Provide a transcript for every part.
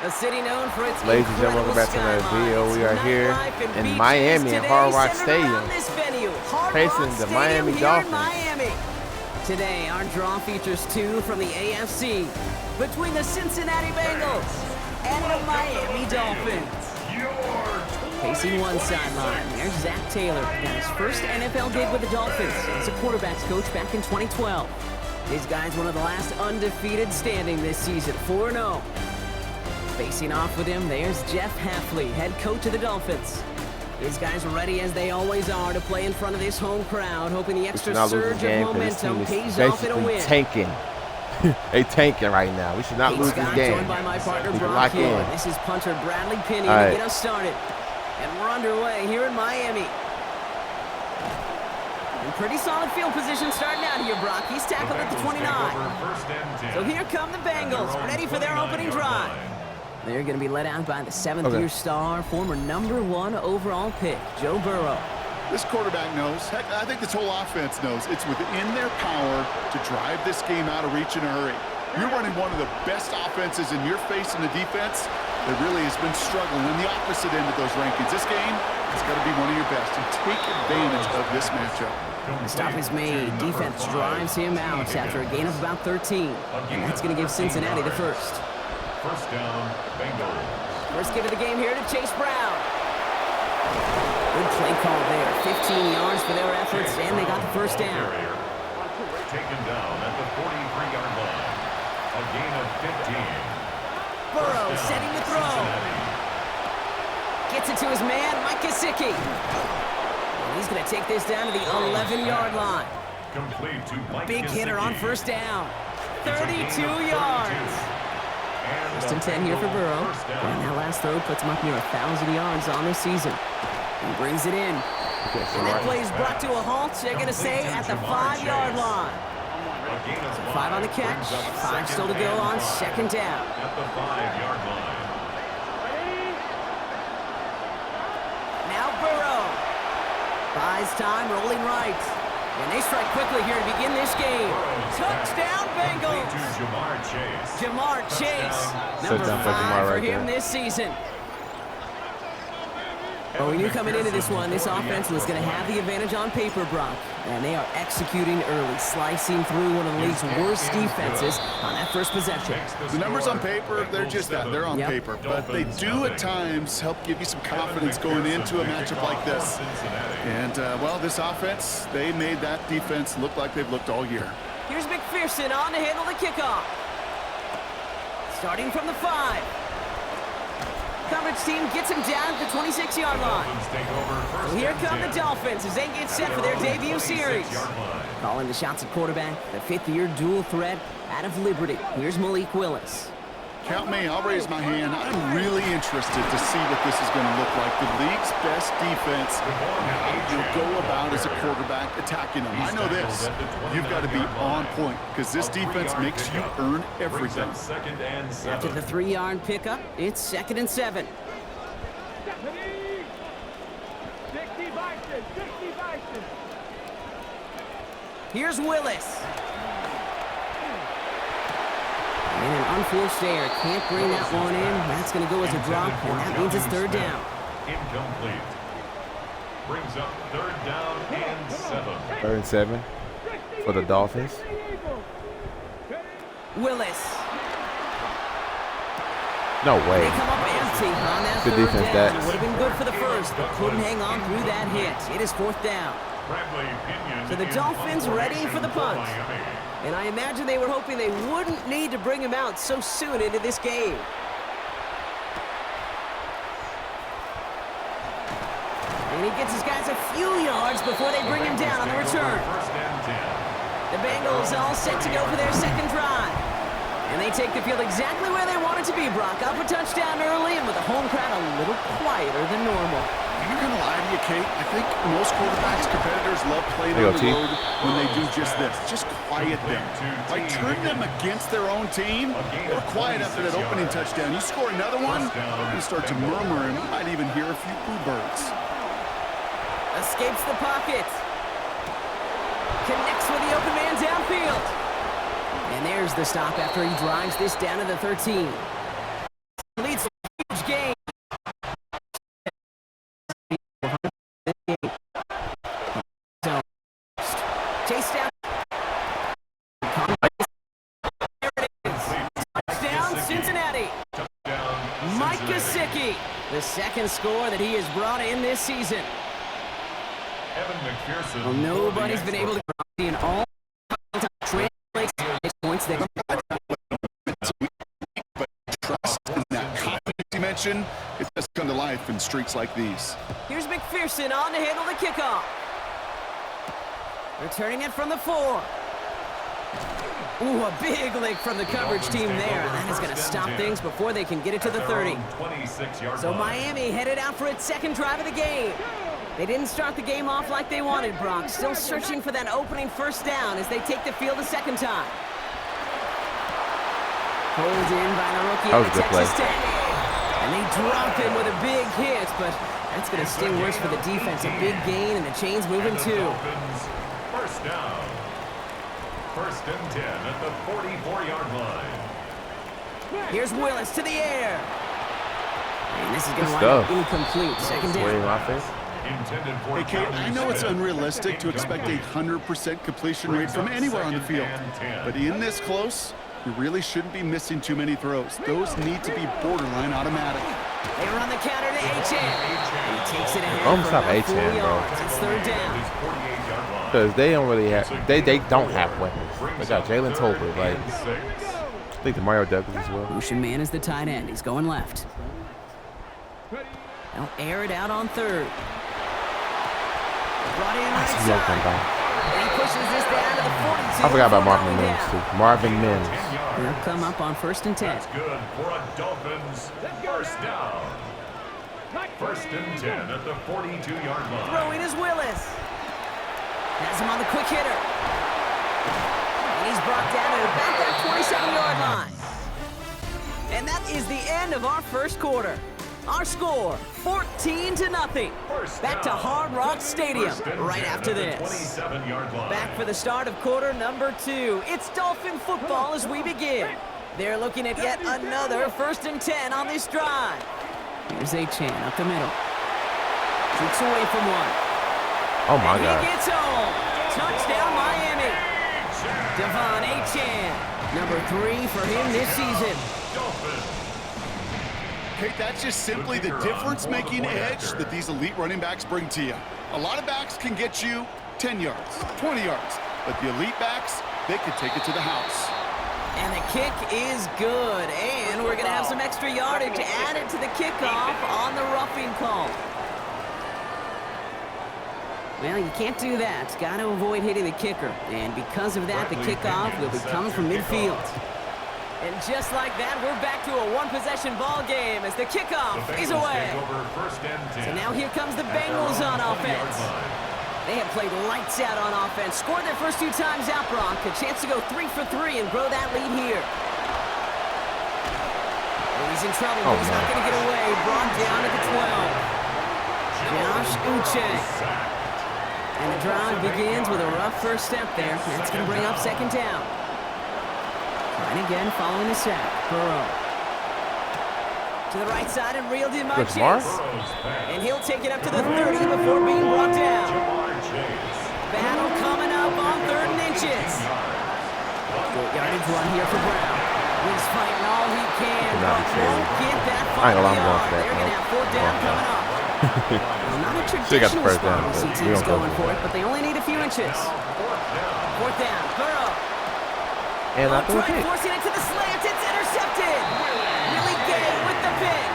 A city known for its Ladies and gentlemen, welcome back to another video. We are here in Miami at Hard Rock Stadium, facing the Miami Dolphins. Today, our draw features two from the AFC between the Cincinnati Bengals and the Miami Dolphins. Facing one sideline, there's Zach Taylor, got his first NFL gig with the Dolphins as a quarterbacks coach back in 2012. This guy's one of the last undefeated standing this season, 4-0. Facing off with him, there's Jeff Hafley, head coach of the Dolphins. These guys are ready, as they always are, to play in front of this home crowd, hoping the extra surge of momentum pays off in a win. Tanking. They tanking right now. We should not lose this game. Joined by my partner, Brock Hill. This is punter Bradley Pinney to get us started. And we're underway here in Miami. In pretty solid field position starting out here, Brock. He's tackled at the 29. So here come the Bengals, ready for their opening drive. They're going to be led out by the seventh-year star, former #1 overall pick, Joe Burrow. This quarterback knows, heck, I think this whole offense knows, it's within their power to drive this game out of reach in a hurry. You're running one of the best offenses, and you're facing a defense that really has been struggling on the opposite end of those rankings. This game has got to be one of your best, and take advantage of this matchup. The stop is made. Defense drives him out after a gain of about 13, and that's going to give Cincinnati the first. First down, Bengals. First give of the game here to Chase Brown. Good play call there. 15 yards for their efforts, and they got the first down. Taken down at the 43-yard line. A gain of 15. Burrow setting the throw. Gets it to his man, Mike Gesicki. He's going to take this down to the 11-yard line. Complete to Mike Big hitter on first down. 32 yards. First and 10 here for Burrow. And that last throw puts him up near 1,000 yards on the season. He brings it in. And that play is brought to a halt, they're going to say, at the 5-yard line. So 5 on the catch, 5 still to go on second down. At the 5-yard line. Now Burrow. Buys time, rolling right. And they strike quickly here to begin this game. Touchdown, Bengals! Jamar Chase, number 5 for him this season. Well, we knew coming into this one, this offense was going to have the advantage on paper, Brock. And they are executing early, slicing through one of the league's worst defenses on that first possession. The numbers on paper, they're just that. They're on paper. But they do at times help give you some confidence going into a matchup like this. And, well, this offense, they made that defense look like they've looked all year. Here's McPherson on to handle the kickoff. Starting from the 5. Coverage team gets him down at the 26-yard line. So here come the Dolphins as they get set for their debut series. Calling the shots at quarterback, the 5th-year dual threat out of Liberty. Here's Malik Willis. Count me. I'll raise my hand. I'm really interested to see what this is going to look like. The league's best defense. How you go about as a quarterback attacking them. I know this. You've got to be on point because this defense makes you earn everything. After the 3-yard pickup, it's 2nd and 7. Here's Willis. And an unforced error. Can't bring that one in. That's going to go as a drop, and that means it's 3rd down. Incomplete. Brings up 3rd down and 7. 3rd and 7 for the Dolphins. Willis. No way. They come up empty on that good 3rd defense, down. that. Would have been good for the first, but couldn't hang on through that hit. It is 4th down. So the Dolphins ready for the punt. And I imagine they were hoping they wouldn't need to bring him out so soon into this game. And he gets his guys a few yards before they bring him down on the return. The Bengals all set to go for their 2nd drive. And they take the field exactly where they want it to be, Brock. Up a touchdown early and with the home crowd a little quieter than normal. I'm not going to lie to you, Kate. I think most quarterbacks, competitors love playing on the road when they do just this. Just quiet them. Like, turn them against their own team. They're quiet after that opening touchdown. You score another one, they're going to start to murmur, and we might even hear a few boo birds. Escapes the pocket. Connects with the open man downfield. And there's the stop after he drives this down to the 13. Leads Chase down. Touchdown, Cincinnati. Mike Gesicki, the second score that he has brought in this season. Well, nobody's been able to see in all translates points there. But trust in that confidence you mentioned, it does come to life in streaks like these. Here's McPherson on to handle the kickoff. Returning it from the 4. Ooh, a big lick from the coverage team there. That is going to stop things before they can get it to the 30. So Miami headed out for its second drive of the game. They didn't start the game off like they wanted, Brock. Still searching for that opening first down as they take the field a second time. Pulled in by the rookie of the Texas Tech. And they drop him with a big hit, but that's going to sting worse for the defense. A big gain, and the chain's moving too. First down. First and 10 at the 44-yard line. Here's Willis to the air. And this is going to wind up incomplete. Second down. Hey, Kate, I know it's unrealistic to expect a 100% completion rate from anywhere on the field. But in this close, you really shouldn't be missing too many throws. Those need to be borderline automatic. They run the counter to Achane. He takes it ahead Almost for stop about 4 Achane, bro. yards. It's third down. Because they don't really have, they don't have weapons. They got Jalen Tolbert, like, I think the Mario Douglas as well. Ocean Man is the tight end. He's going left. They'll air it out on third. Brought in right side. He pushes this down to the 42. I forgot about Marvin Mims, too. Marvin Mims. He'll come up on first and 10. That's good for a Dolphins first down. First and 10 at the 42-yard line. Throwing is Willis. Has him on the quick hitter. And he's brought down at about that 27-yard line. And that is the end of our first quarter. Our score, 14-0. Back to Hard Rock Stadium right after this. Back for the start of quarter number 2. It's Dolphin football as we begin. They're looking at yet another first and 10 on this drive. Here's Achane up the middle. Shoots away from one. Oh, my God. He gets home. Touchdown, Miami. Devon Achane, number 3 for him this season. Kate, that's just simply the difference-making edge that these elite running backs bring to you. A lot of backs can get you 10 yards, 20 yards, but the elite backs, they can take it to the house. And the kick is good, and we're going to have some extra yardage added to the kickoff on the roughing call. Well, you can't do that. Got to avoid hitting the kicker, and because of that, the kickoff will be coming from midfield. And just like that, we're back to a one-possession ball game as the kickoff is away. So now here comes the Bengals on offense. They have played lights out on offense. Scored their first 2 times out, Brock. A chance to go 3 for 3 and grow that lead here. Oh, he's in trouble, but he's not going to get away. Brought down at the 12. Josh Uche. And the drive begins with a rough first step there. That's going to bring up second down. And again, following the sack, Burrow. To the right side and reeled in by Chase. And he'll take it up to the 30 before being brought down. Battle coming up on 3rd and inches. Good yardage run here for Brown. He's fighting all he can, but won't get that final yard. They're going to have 4th down coming up. Well, not a traditional spot we see teams going for it, but they only need a few inches. 4th down, Burrow. And I threw a pick. Forcing it to the slant, it's intercepted. Really gay with the pick.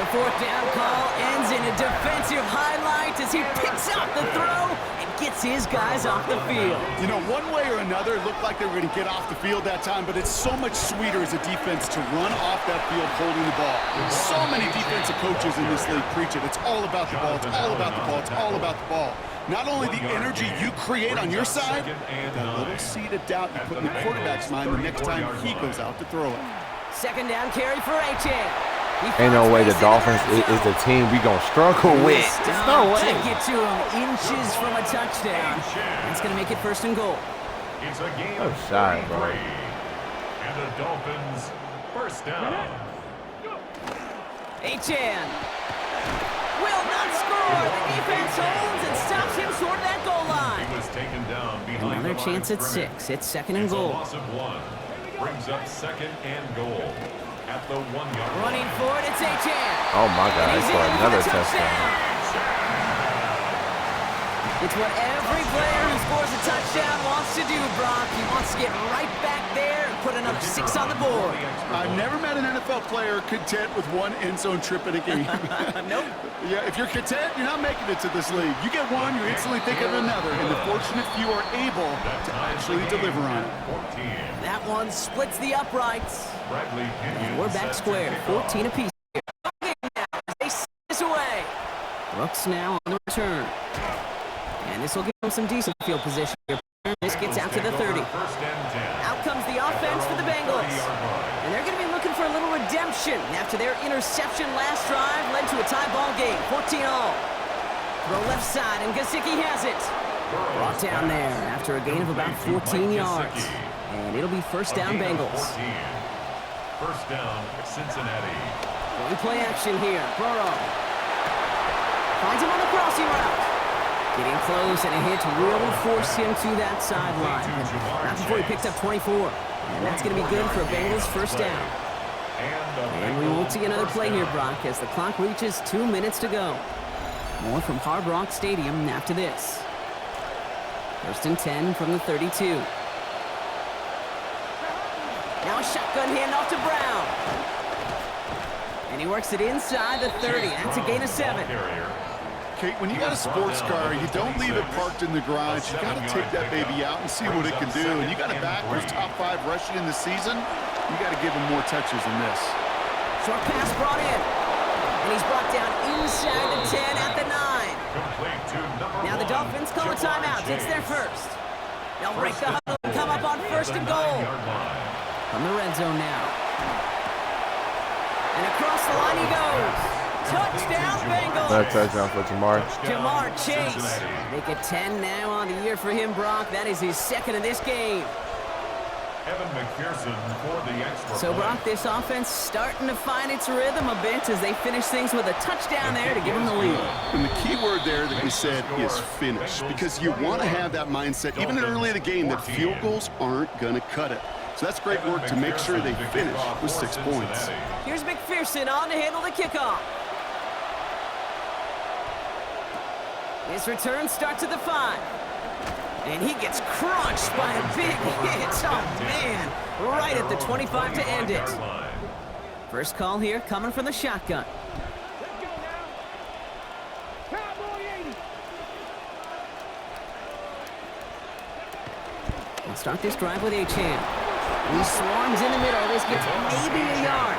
The 4th down call ends in a defensive highlight as he picks out the throw and gets his guys off the field. You know, one way or another, it looked like they were going to get off the field that time, but it's so much sweeter as a defense to run off that field holding the ball. So many defensive coaches in this league preach it. It's all about the ball. It's all about the ball. It's all about the ball. Not only the energy you create on your side, that little seed of doubt you put in the quarterback's mind the next time he goes out to throw it. 2nd down carry for Achane. Ain't no way the Dolphins is the team we gonna struggle with. There's no way. To get to him inches from a touchdown. That's going to make it 1st and goal. It's a game of shy, bro. And the Dolphins first down. Achane will not score. The defense holds and stops him short of that goal line. He was taken their chance at 6. It's second and goal. Loss of 1. Brings up second and goal at the 1-yard line. Running for it, it's Achan. Oh my God, I saw another touchdown. It's what every player who scores a touchdown wants to do, Brock. He wants to get right back there and put another 6 on the board. I've never met an NFL player content with one end zone trip in a game. Nope. Yeah, if you're content, you're not making it to this league. You get one, you instantly think of another, and the fortunate few are able to actually deliver on it. That one splits the uprights. And we're back square, 14 apiece. They send this away. Brooks now on the return. And this will give them some decent field position here. This gets out to the 30. Out comes the offense for the Bengals. And they're going to be looking for a little redemption after their interception last drive led to a tie ball game, 14-all. Throw left side, and Gesicki has it. Brought down there after a gain of about 14 yards. And it'll be first down Bengals. First down, Cincinnati. Going play action here. Burrow finds him on the crossing route. Getting close, and a hit really forced him to that sideline. Not before he picked up 24. And that's going to be good for a Bengals first down. And we won't see another play here, Brock, as the clock reaches 2 minutes to go. More from Hard Rock Stadium after this. First and 10 from the 32. Now a shotgun handoff to Brown. And he works it inside the 30. That's a gain of 7. Kate, when you got a sports car, you don't leave it parked in the garage. You got to take that baby out and see what it can do. And you got a back who's top 5 rushing in the season. You got to give him more touches than this. Short pass brought in. And he's brought down inside the 10 at the 9. Now the Dolphins call a timeout. It's their first. They'll break the huddle and come up on first and goal. From the red zone now. And across the line he goes. Touchdown Bengals. Another touchdown for Jamar Chase. Make it 10 now on the year for him, Brock. That is his second of this game. Evan McPherson for the extra So, Brock, this offense starting to find its rhythm a bit as they finish things with a touchdown there to give them the lead. And the key word there that we said is finish, because you want to have that mindset, even early in the game, that field goals aren't going to cut it. So that's great work to make sure they finish with 6 points. Here's McPherson on to handle the kickoff. His return starts at the 5. And he gets crunched by a big hit. Oh, man. Right at the 25 to end it. First call here coming from the shotgun. We'll start this drive with Achan. He swarms in the middle. This gets maybe a yard.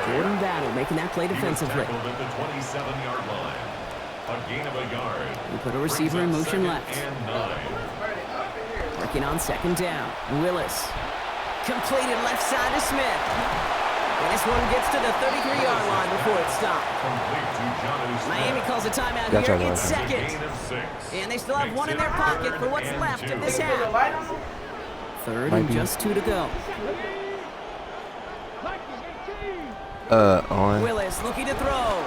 Jordan Battle making that play defensively. At the 27-yard line. A gain of a yard. We put a receiver in motion left. Working on second down. Willis. Completed left side to Smith. And this one gets to the 33-yard line before it stopped. Miami calls a timeout here in second. And they still have one in their pocket for what's left of this half. Third and just 2 to go. On. Willis looking to throw.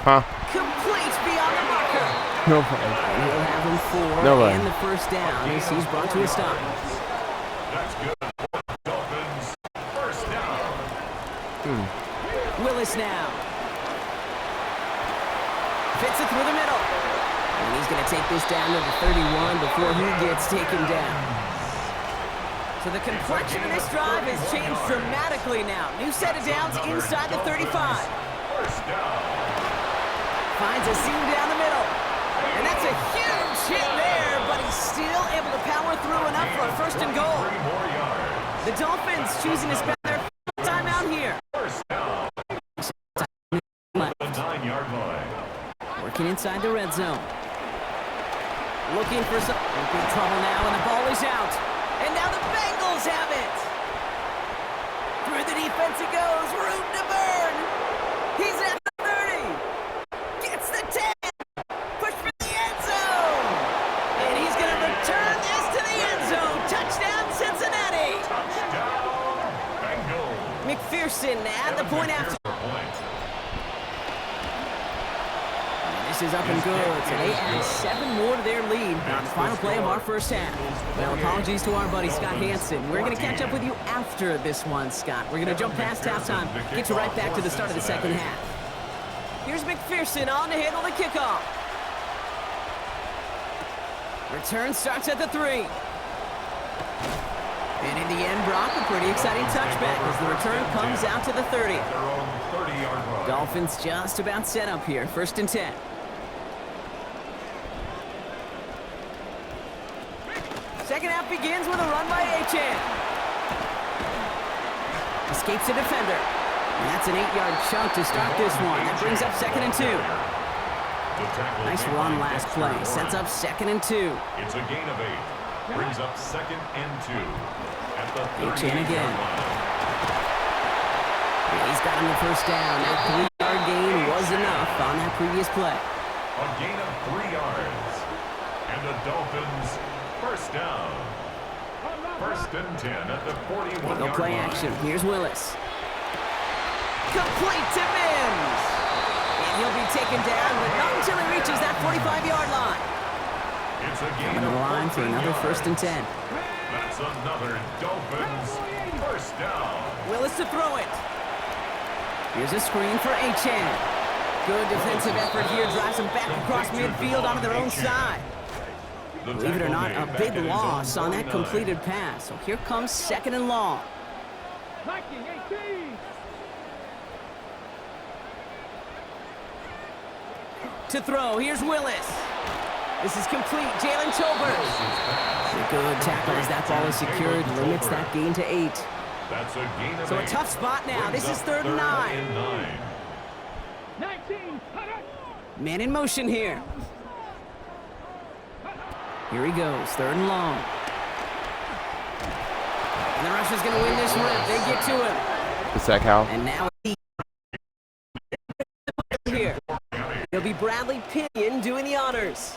Huh? Complete beyond the marker. Nobody. And he'll have him 4 Nobody. and the first down as he's brought to a stop. That's good. Dolphins first down. Willis now. Fits it through the middle. And he's going to take this down to the 31 before he gets taken down. So the complexion of this drive has changed dramatically now. New set of downs inside the 35. First down. Finds a seam down the middle. And that's a huge hit there, but he's still able to power through enough for a first and goal. 3 more yards. The Dolphins choosing to spend their timeout here. First down. The 9-yard line. Working inside the red zone. Looking for some big trouble now, and the ball is out. And now the Bengals have it. Through the defense it goes, room to burn. He's at the 30. Gets the 10. Push for the end zone. And he's going to return this to the end zone. Touchdown, Cincinnati. Touchdown, Bengals. McPherson at the point after. Point. This This is up and good, so they add 7 more to their lead on the final play of our first half. Well, apologies to our buddy Scott Hansen. We're going to catch up with you after this one, Scott. We're going to jump past halftime, get you right back to the start of the second half. Here's McPherson on to handle the kickoff. Return starts at the 3. And in the end, Brock, a pretty exciting touchback as the return comes out to the 30. Dolphins just about set up here. 1st and 10. Second half begins with a run by Achane. Escapes a defender. And that's an 8-yard chunk to start this one. That brings up 2nd and 2. Nice run last play. Sets up 2nd and 2. It's a gain of 8. Brings up 2nd and 2. At the Achane again. He's got him the first down. That 3-yard gain was enough on that previous play. A gain of 3 yards. And the Dolphins first down. 1st and 10 at the 41-yard line. Play action. Here's Willis. Complete to Mims. And he'll be taken down, but not until he reaches that 45-yard line. It's a gain on the line for another 1st and 10. That's another Dolphins first down. Willis to throw it. Here's a screen for Achane. Good defensive effort here. Drives them back across midfield onto their own side. Believe it or not, a big loss on that completed pass. So here comes 2nd and long. To throw, here's Willis. This is complete. Jalen Tolbert. A good tackle as that ball is secured. Limits that gain to 8. That's a gain of 8. So a tough spot now. This is 3rd and 9. Man in motion here. Here he goes. 3rd and long. And the Russians going to win this rep. They get to him. Good sack, Hal. And now here. It'll be Bradley Pinion doing the honors.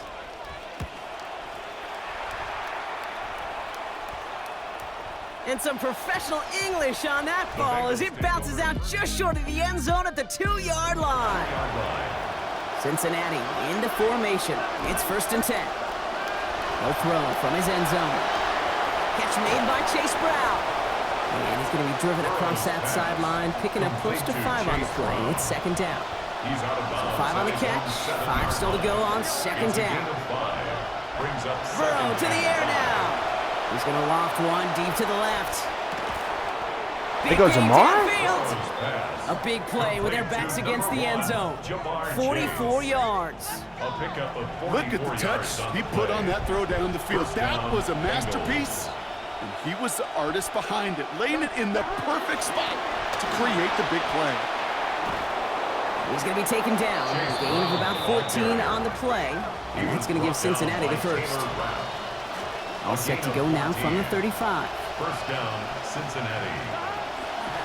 And some professional English on that ball as it bounces out just short of the end zone at the 2-yard line. Cincinnati into formation. It's 1st and 10. He'll throw from his end zone. Catch made by Chase Brown. And he's going to be driven across that sideline, picking up close to 5 on the play. It's 2nd down. He's out of bounds. 5 on the catch, 5 still to go on 2nd down. Burrow to the air now. He's going to loft one deep to the left. There goes Jamar. A big play with their backs against the end zone. 44 yards. Look at the touch he put on that throw down the field. That was a masterpiece. And he was the artist behind it, laying it in the perfect spot to create the big play. He's going to be taken down. A gain of about 14 on the play. And that's going to give Cincinnati the first. All set to go now from the 35. First down, Cincinnati.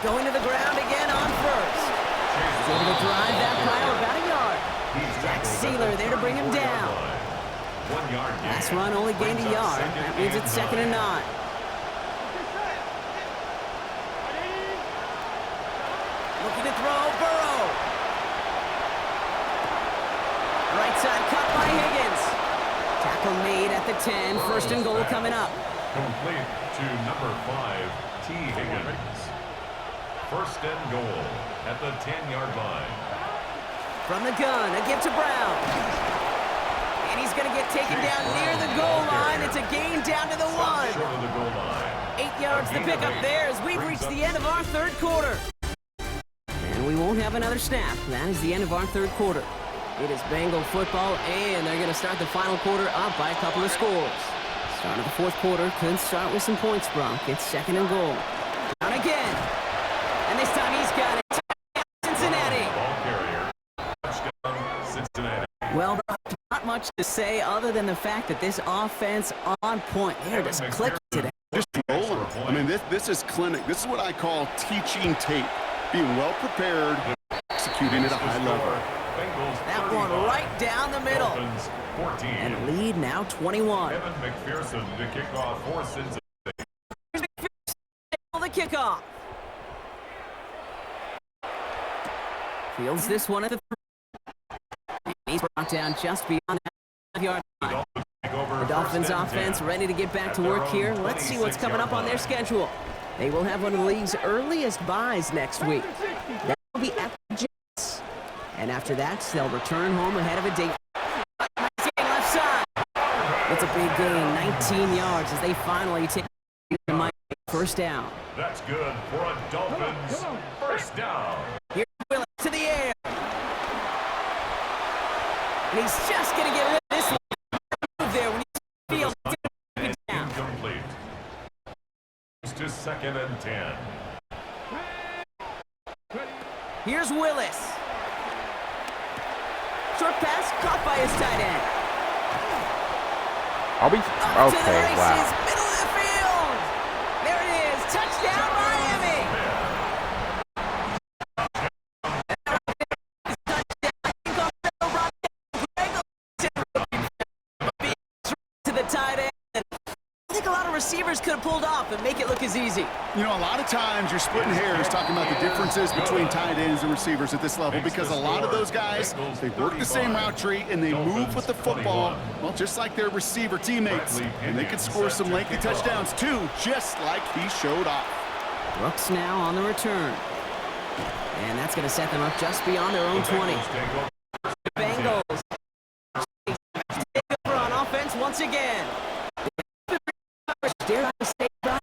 Going to the ground again on 1st. He's able to drive that pile about a yard. Jack Sealer there to bring him down. 1 yard gain. Last run only gained a yard. That means it's 2nd and 9. Looking to throw, Burrow. Right side cut by Higgins. Tackle made at the 10. 1st and goal coming up. Complete to number 5, T. Higgins. 1st and goal at the 10-yard line. From the gun, a give to Brown. And he's going to get taken down near the goal line. It's a gain down to the 1. Short of the goal line. 8 yards to pick up there as we've reached the end of our 3rd quarter. And we won't have another snap. That is the end of our 3rd quarter. It is Bengal football, and they're going to start the final quarter up by a couple of scores. Start of the 4th quarter could start with some points, Bronk. It's 2nd and goal. Down again. And this time he's got it. Cincinnati. Ball carrier. Touchdown, Cincinnati. Well, not much to say other than the fact that this offense on point. They're just clicking today. Just rolling. I mean, this is clinic. This is what I call teaching tape. Being well prepared, executing at a high level. That one right down the middle. 14. And lead now 21. Evan McPherson to kick off for Cincinnati. The kickoff. Fields this one at the 3. He's brought down just beyond the 5-yard line. The Dolphins offense ready to get back to work here. Let's see what's coming up on their schedule. They will have one of the league's earliest byes next week. That will be at the Jets. And after that, they'll return home ahead of a date. Left side. It's a big gain, 19 yards as they finally take the first down. That's good for a Dolphins first down. Here's Willis to the air. And he's just going to get rid of this one. Move there when he feels down. Incomplete. To 2nd and 10. Here's Willis. Short pass caught by his tight end. I'll be Up to the okay. races, Wow. middle of the field. There it is. Touchdown, Miami. To the tight end. I think a lot of receivers could have pulled off and make it look as easy. You know, a lot of times you're splitting hairs talking about the differences between tight ends and receivers at this level because a lot of those guys, they work the same route tree and they move with the football, well, just like their receiver teammates. And they can score some lengthy touchdowns too, just like he showed off. Brooks now on the return. And that's going to set them up just beyond their own 20. Bengals take over on offense once again. Dare I say, better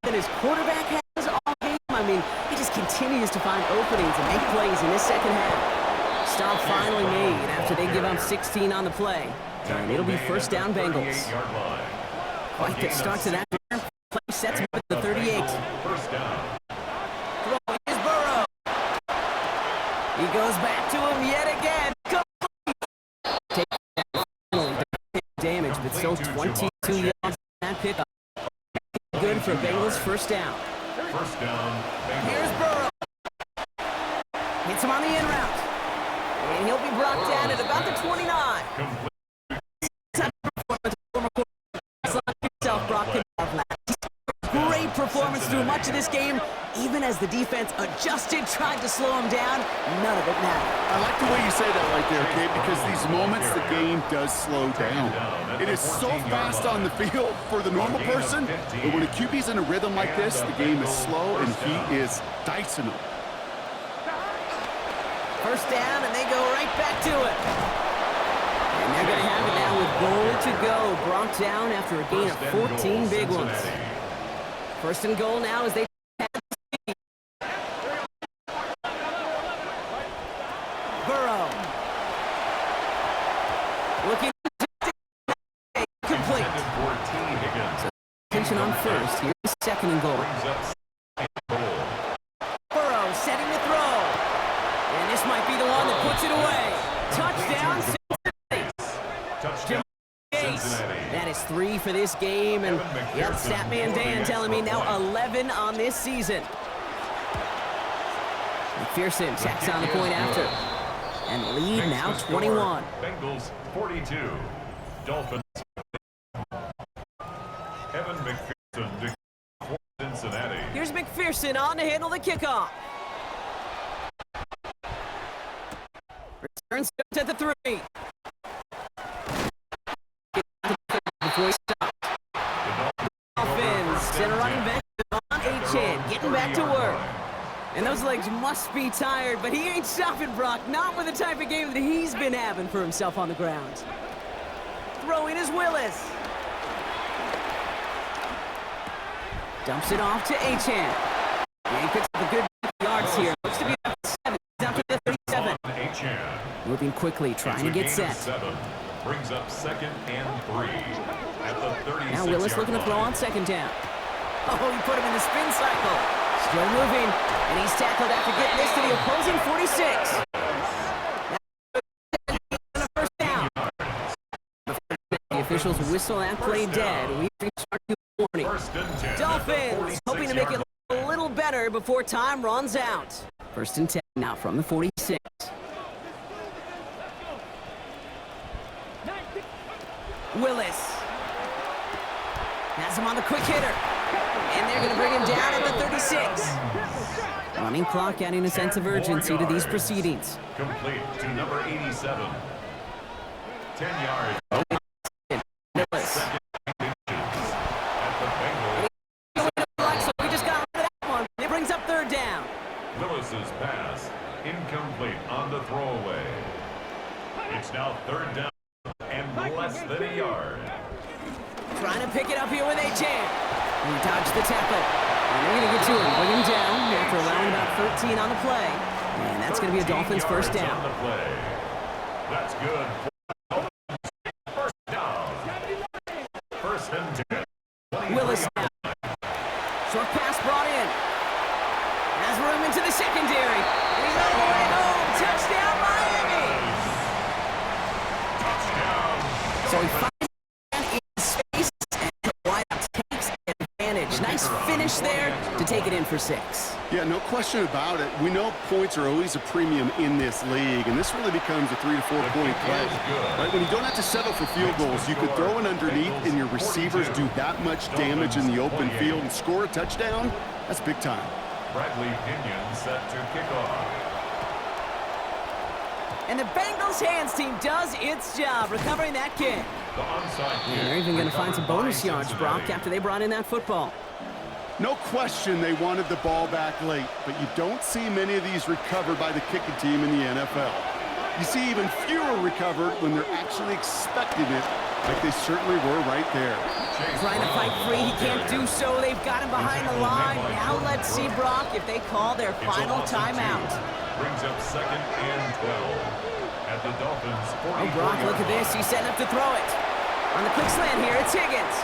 than his quarterback has all game. I mean, he just continues to find openings and make plays in this second half. Stop finally made after they give up 16 on the play. And it'll be first down Bengals. Quite the start to that. Play sets up at the 38. First down. Throwing is Burrow. He goes back to him yet again. Take damage, but still 22 yards on that pickup. Good for Bengals first down. First down. Here's Burrow. Hits him on the in route. And he'll be brought down at about the 29. Great performance through much of this game. Even as the defense adjusted, tried to slow him down, none of it mattered. I like the way you say that right there, Kate, because these moments the game does slow down. It is so fast on the field for the normal person, but when a QB's in a rhythm like this, the game is slow and he is dicing them. First down, and they go right back to it. And they're going to have it now with goal to go. Brought down after a gain of 14 big ones. First and goal now as they pass the speed. Burrow. Looking complete. Attention on first. Here's second and goal. Burrow setting the throw. And this might be the one that puts it away. Touchdown, Cincinnati. That is 3 for this game, and yep, Statman Dan telling me now 11 on this season. McPherson tacks on the point after. And the lead now 21. Bengals 42. Dolphins. Evan McPherson for Cincinnati. Here's McPherson on to handle the kickoff. Returns at the 3. Before he stopped. Dolphins center running back on H-Chan, getting back to work. And those legs must be tired, but he ain't stopping, Brock. Not with the type of game that he's been having for himself on the ground. Throwing is Willis. Dumps it off to H-Chan. And he picks up a good yards here. Looks to be up to 7. Down to the 37. Moving quickly, trying to get set. 7. Brings up 2nd and 3 at the 36. Now Willis looking to throw on second down. Oh, he put him in the spin cycle. Still moving, and he's tackled after getting this to the opposing 46. Now, first down. The officials whistle that play dead. We reach our 2:40. Dolphins hoping to make it a little better before time runs out. 1st and 10 now from the 46. Willis has him on the quick hitter, and they're going to bring him down at the 36. Running clock adding a sense of urgency to these proceedings. Complete to number 87. 10 yards. Willis. Second inches at the Bengals. So we just got rid of that one. It brings up third down. Willis's pass incomplete on the throwaway. It's now third down and less than a yard. Trying to pick it up here with A-Chan. He dodged the tackle. And they're going to get to him. Bring him down after allowing about 13 on the play. And that's going to be a Dolphins first down. On the play. That's good. First down. First and 10. Willis now. Short pass brought in. Has room into the secondary. He's all the way home. Touchdown, Miami. Touchdown. So he finds in space and White takes advantage. Nice finish there to take it in for 6. Yeah, no question about it. We know points are always a premium in this league, and this really becomes a 3 to 4 point play. Right? When you don't have to settle for field goals, you could throw it underneath and your receivers do that much damage in the open field and score a touchdown. That's big time. Bradley Pinion set to kick off. And the Bengals hands team does its job recovering that kick. The onside kick. And they're even going to find some bonus yards, Brock, after they brought in that football. No question they wanted the ball back late, but you don't see many of these recovered by the kicking team in the NFL. You see even fewer recovered when they're actually expecting it, like they certainly were right there. Trying to fight free, he can't do so. They've got him behind the line. Now let's see, Brock, if they call their final timeout. Brings up second and 12 at the Dolphins. Oh, Brock, look at this. He's setting up to throw it. On the quick slant here, it's Higgins.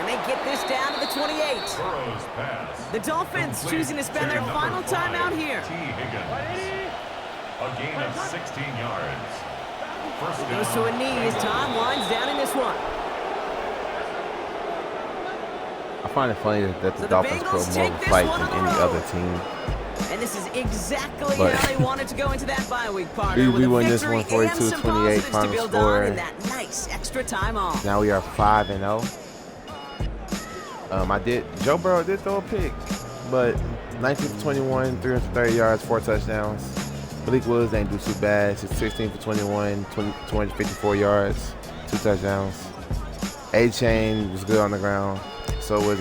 And they get this down to the 28. Burrow's pass. The Dolphins choosing to spend their final timeout here. T. Higgins. A gain of 16 yards. First down. Goes to a knee as Tom winds down in this one. I find it funny that the Dolphins put more of a fight than any other team. And this is exactly how they wanted to go into that bye week, partner. We won this one 42-28 final score. And that nice extra time off. Now we are 5-0. Joe Burrow did throw a pick, but 19 for 21, 330 yards, 4 touchdowns. Malik Willis ain't do too bad. She's 16 for 21, 254 yards, 2 touchdowns. A-Chain was good on the ground. So was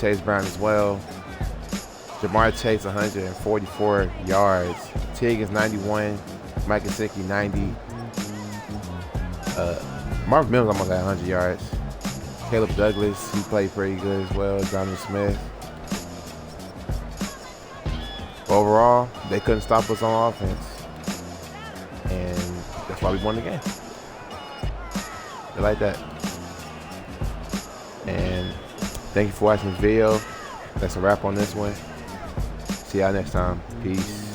Chase Brown as well. Jamar Chase 144 yards. Tig is 91. Mike Gesicki 90. Marvin Mims almost had 100 yards. Caleb Douglas, he played pretty good as well. Donovan Smith. Overall, they couldn't stop us on offense. And that's why we won the game. They like that. And thank you for watching this video. That's a wrap on this one. See y'all next time. Peace.